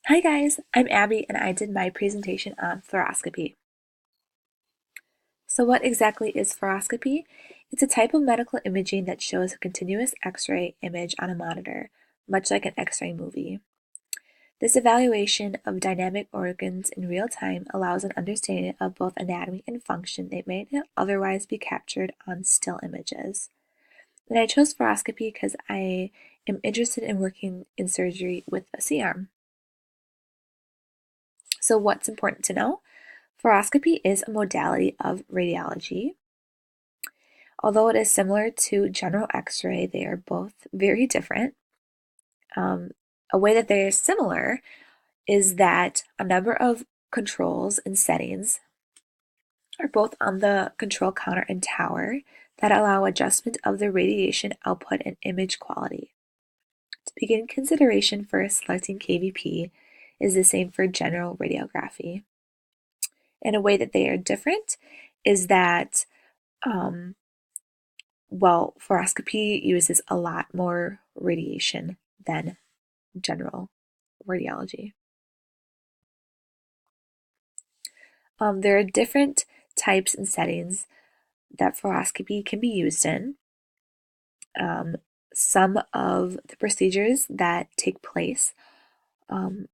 Hi guys, I'm Abby and I did my presentation on fluoroscopy. So what exactly is fluoroscopy? It's a type of medical imaging that shows a continuous X-ray image on a monitor, much like an X-ray movie. This evaluation of dynamic organs in real time allows an understanding of both anatomy and function that may not otherwise be captured on still images. And I chose fluoroscopy because I am interested in working in surgery with a C-arm. So what's important to know? Fluoroscopy is a modality of radiology. Although it is similar to general X-ray, they are both very different. Um, a way that they are similar is that a number of controls and settings are both on the control counter and tower that allow adjustment of the radiation output and image quality. To begin consideration for selecting KVP is the same for general radiography. And a way that they are different is that fluoroscopy uses a lot more radiation than general radiology. There are different types and settings that fluoroscopy can be used in. Some of the procedures that take place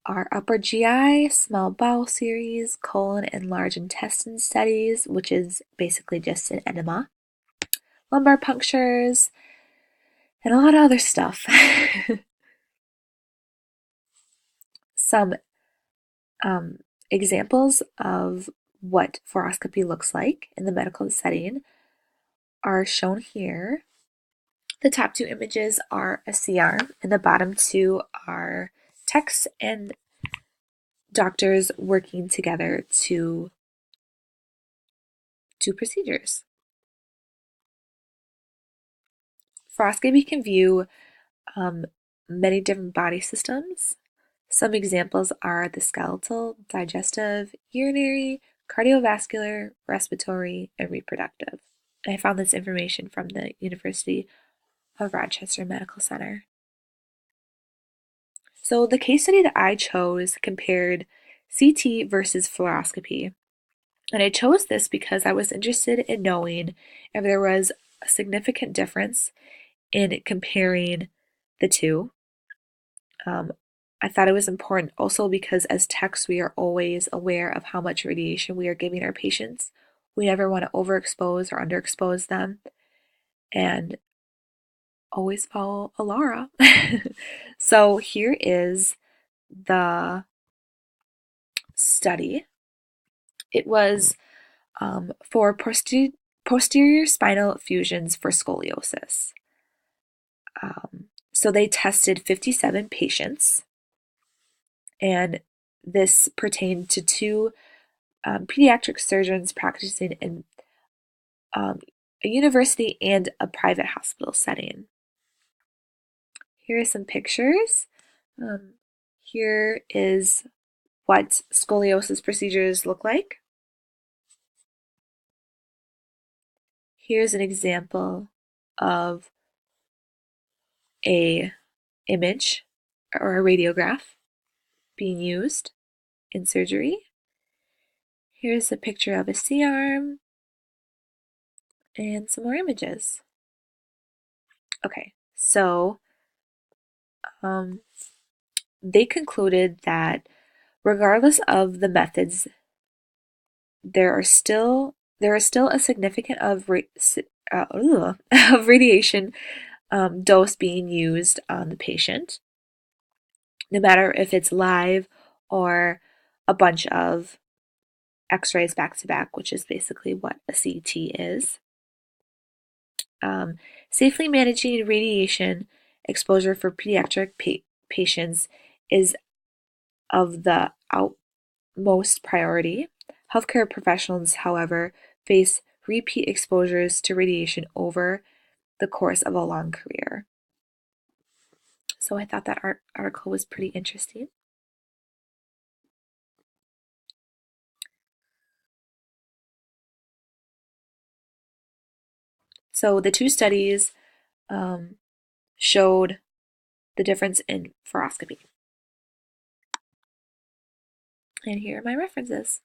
are upper GI, small bowel series, colon and large intestine studies, which is basically just an enema, lumbar punctures, and a lot of other stuff. Some examples of what fluoroscopy looks like in the medical setting are shown here. The top two images are a C-arm, and the bottom two are techs and doctors working together to do procedures. Fluoroscopy can view many different body systems. Some examples are the skeletal, digestive, urinary, cardiovascular, respiratory, and reproductive. I found this information from the University of Rochester Medical Center. So the case study that I chose compared CT versus fluoroscopy. And I chose this because I was interested in knowing if there was a significant difference in comparing the two. I thought it was important also because as techs, we are always aware of how much radiation we are giving our patients. We never want to overexpose or underexpose them, and always follow Alara. So here is the study. It was for posterior spinal fusions for scoliosis. So they tested 57 patients, and this pertained to two pediatric surgeons practicing in a university and a private hospital setting. Here are some pictures. Here is what scoliosis procedures look like. Here's an example of a image or a radiograph being used in surgery. Here's a picture of a C-arm and some more images. Okay, so they concluded that regardless of the methods, there is still a significant of of radiation dose being used on the patient, no matter if it's live or a bunch of X-rays back to back, which is basically what a CT is. Safely managing radiation exposure for pediatric patients is of the utmost priority. Healthcare professionals, however, face repeat exposures to radiation over the course of a long career. So I thought that article was pretty interesting. So the two studies showed the difference in fluoroscopy. And here are my references.